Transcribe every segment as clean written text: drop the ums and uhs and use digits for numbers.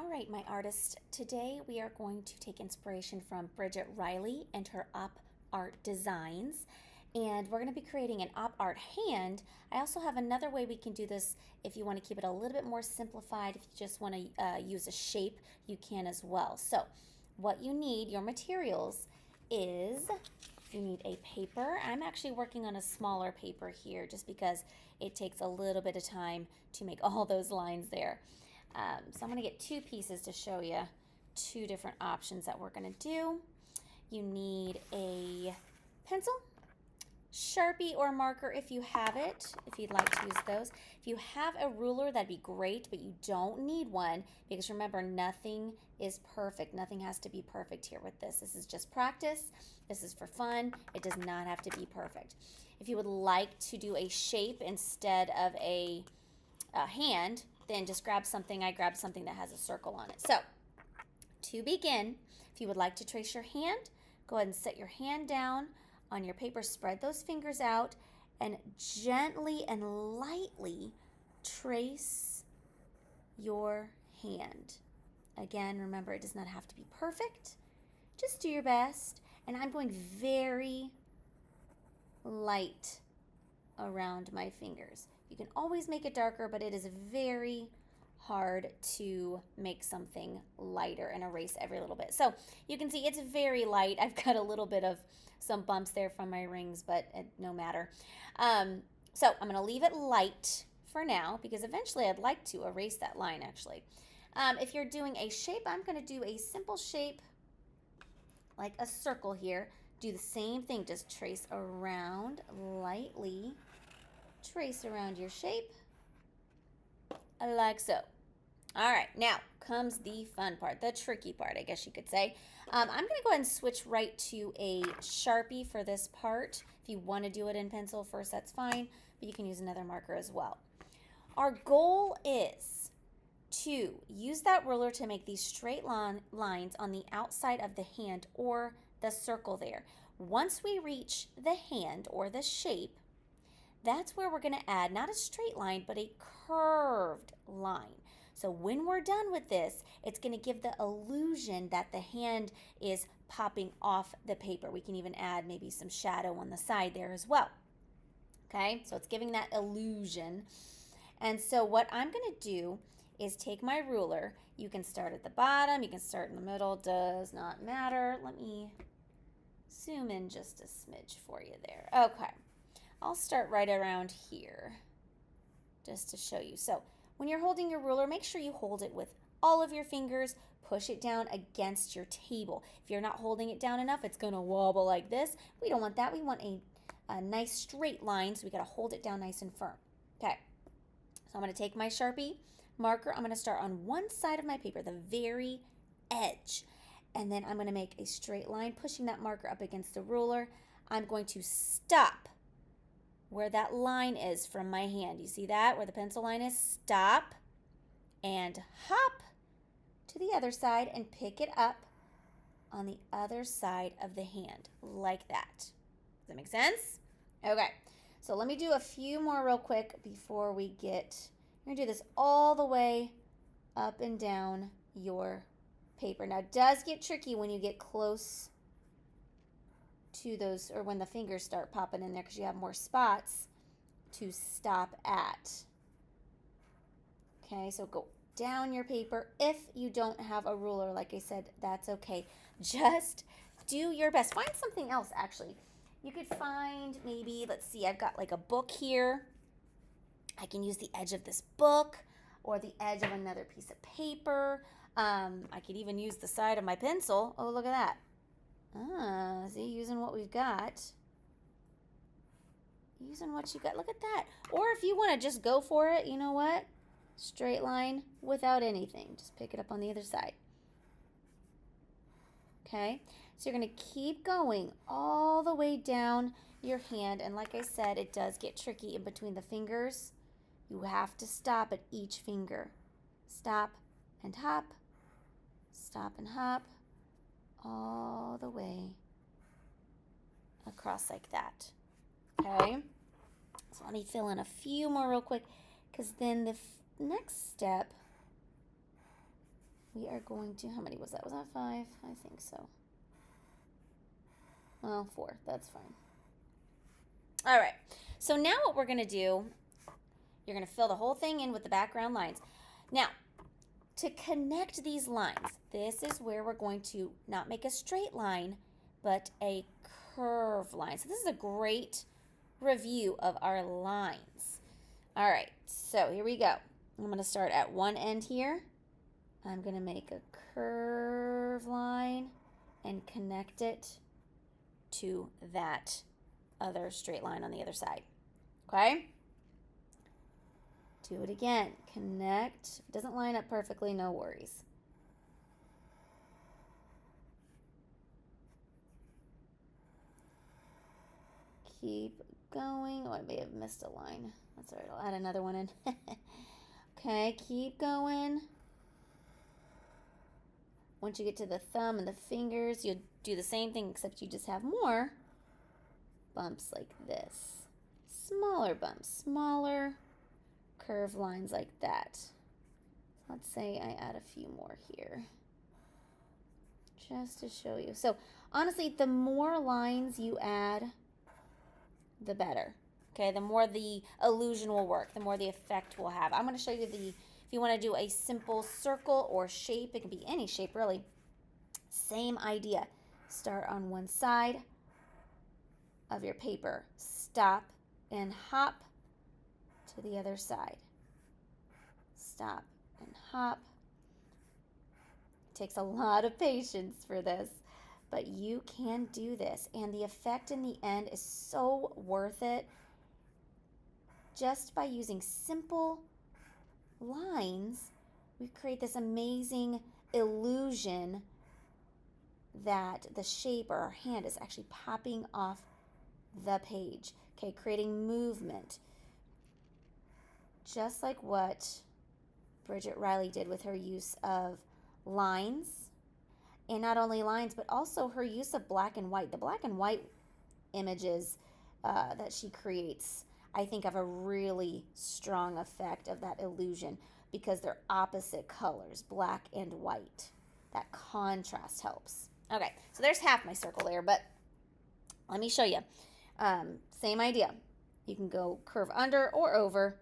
All right, my artists, today we are going to take inspiration from Bridget Riley and her op art designs. And we're going to be creating an op art hand. I also have another way we can do this if you want to keep it a little bit more simplified. If you just want to use a shape, you can as well. So what you need, your materials, is you need a paper. I'm actually working on a smaller paper here just because it takes a little bit of time to make all those lines there. So I'm going to get two pieces to show you two different options that we're going to do. You need a pencil, Sharpie or marker if you have it, if you'd like to use those. If you have a ruler, that'd be great, but you don't need one because remember, nothing is perfect. Nothing has to be perfect here with this. This is just practice. This is for fun. It does not have to be perfect. If you would like to do a shape instead of a hand, then just grab something. I grabbed something that has a circle on it. So to begin, if you would like to trace your hand, go ahead and set your hand down on your paper, spread those fingers out, and gently and lightly trace your hand. Again, remember, it does not have to be perfect. Just do your best. And I'm going very light around my fingers. You can always make it darker, but it is very hard to make something lighter and erase every little bit. So you can see it's very light. I've got a little bit of some bumps there from my rings, but no matter. So I'm going to leave it light for now because eventually I'd like to erase that line actually. If you're doing a shape, I'm going to do a simple shape like a circle here. Do the same thing, just trace around lightly. Trace around your shape like so. All right, now comes the fun part, the tricky part, I guess you could say. I'm going to go ahead and switch right to a Sharpie for this part. If you want to do it in pencil first, that's fine, but you can use another marker as well. Our goal is to use that ruler to make these straight lines on the outside of the hand or the circle there. Once we reach the hand or the shape, that's where we're going to add not a straight line, but a curved line. So when we're done with this, it's going to give the illusion that the hand is popping off the paper. We can even add maybe some shadow on the side there as well. Okay, so it's giving that illusion. And so what I'm going to do is take my ruler. You can start at the bottom, you can start in the middle, does not matter. Let me zoom in just a smidge for you there. Okay. I'll start right around here just to show you. So when you're holding your ruler, make sure you hold it with all of your fingers. Push it down against your table. If you're not holding it down enough, it's going to wobble like this. We don't want that. We want a nice straight line, so we got to hold it down nice and firm. Okay, so I'm going to take my Sharpie marker. I'm going to start on one side of my paper, the very edge. And then I'm going to make a straight line, pushing that marker up against the ruler. I'm going to stop where that line is from my hand. You see that? Where the pencil line is? Stop and hop to the other side and pick it up on the other side of the hand, like that. Does that make sense? Okay, so let me do a few more real quick before we get, I'm gonna do this all the way up and down your paper. Now it does get tricky when you get close to those, or when the fingers start popping in there because you have more spots to stop at. Okay, so go down your paper. If you don't have a ruler, like I said, that's okay. Just do your best. Find something else, actually. You could find maybe, let's see, I've got like a book here. I can use the edge of this book or the edge of another piece of paper. I could even use the side of my pencil. Oh, look at that. See, using what we've got. Using what you got. Look at that. Or if you want to just go for it, you know what? Straight line without anything. Just pick it up on the other side. Okay? So you're going to keep going all the way down your hand. And like I said, it does get tricky in between the fingers. You have to stop at each finger. Stop and hop. Stop and hop. All the way across like that. Okay, so let me fill in a few more real quick because then the next step we are going to, how many was that? Was that 5? I think so. Well, 4. That's fine. All right. So now what we're going to do, you're going to fill the whole thing in with the background lines. Now, to connect these lines, this is where we're going to not make a straight line, but a curve line. So this is a great review of our lines. All right, so here we go. I'm going to start at one end here. I'm going to make a curve line and connect it to that other straight line on the other side. Okay? Do it again. Connect. If it doesn't line up perfectly, no worries. Keep going. Oh, I may have missed a line. That's all right. I'll add another one in. Okay, keep going. Once you get to the thumb and the fingers, you'll do the same thing, except you just have more bumps like this. Smaller bumps, smaller curved lines like that. Let's say I add a few more here, just to show you. So honestly, the more lines you add, the better. Okay, the more the illusion will work, the more the effect will have. I'm going to show you if you want to do a simple circle or shape, it can be any shape really. Same idea. Start on one side of your paper. Stop and hop to the other side. Stop and hop. It takes a lot of patience for this, but you can do this, and the effect in the end is so worth it. Just by using simple lines, we create this amazing illusion that the shape or our hand is actually popping off the page. Okay, creating movement. Just like what Bridget Riley did with her use of lines, and not only lines, but also her use of black and white. The black and white images that she creates, I think, have a really strong effect of that illusion because they're opposite colors, black and white. That contrast helps. Okay, so there's half my circle there, but let me show you. Same idea. You can go curve under or over.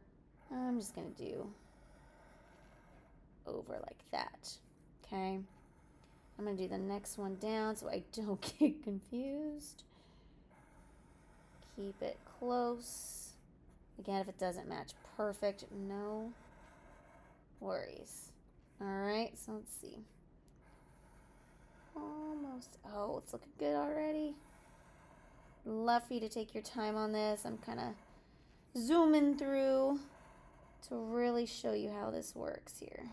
I'm just going to do over like that. Okay. I'm going to do the next one down so I don't get confused. Keep it close. Again, if it doesn't match perfect, no worries. All right, so let's see. Almost. Oh, it's looking good already. Love for you to take your time on this. I'm kind of zooming through to really show you how this works here.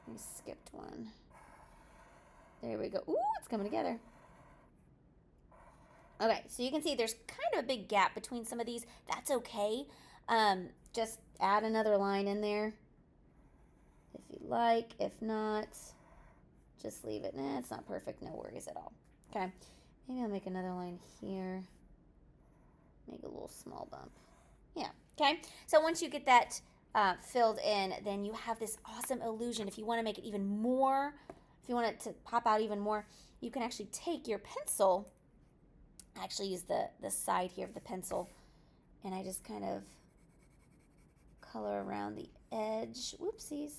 I skipped one. There we go. Ooh, it's coming together. Okay, so you can see there's kind of a big gap between some of these. That's okay. Just add another line in there if you like. If not, just leave it. Nah, it's not perfect. No worries at all. Okay, maybe I'll make another line here. Make a little small bump. Yeah, okay. So once you get that filled in, then you have this awesome illusion. If you want to make it even more, if you want it to pop out even more, you can actually take your pencil. I actually use the side here of the pencil, and I just kind of color around the edge. Whoopsies.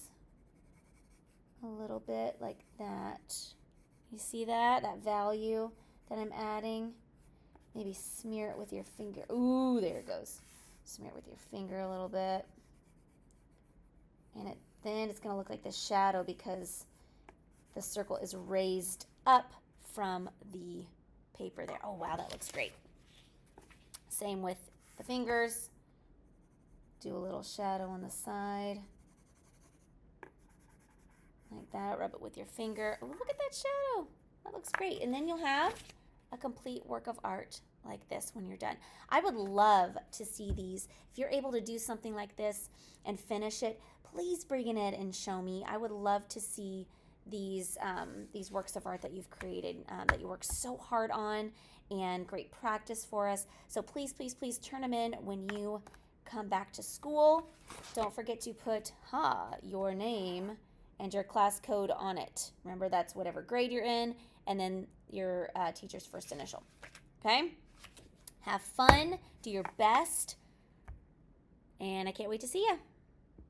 A little bit like that. You see that? That value that I'm adding. Maybe smear it with your finger. Ooh, there it goes. Smear it with your finger a little bit. And then it's going to look like the shadow because the circle is raised up from the paper there. Oh, wow, that looks great. Same with the fingers. Do a little shadow on the side. Like that. Rub it with your finger. Oh, look at that shadow. That looks great. And then you'll have a complete work of art like this when you're done. I would love to see these. If you're able to do something like this and finish it, please bring it in and show me. I would love to see these works of art that you've created, that you worked so hard on, and great practice for us. So please, please, please turn them in when you come back to school. Don't forget to put your name and your class code on it. Remember, that's whatever grade you're in, and then your teacher's first initial. Okay? Have fun, do your best, and I can't wait to see you.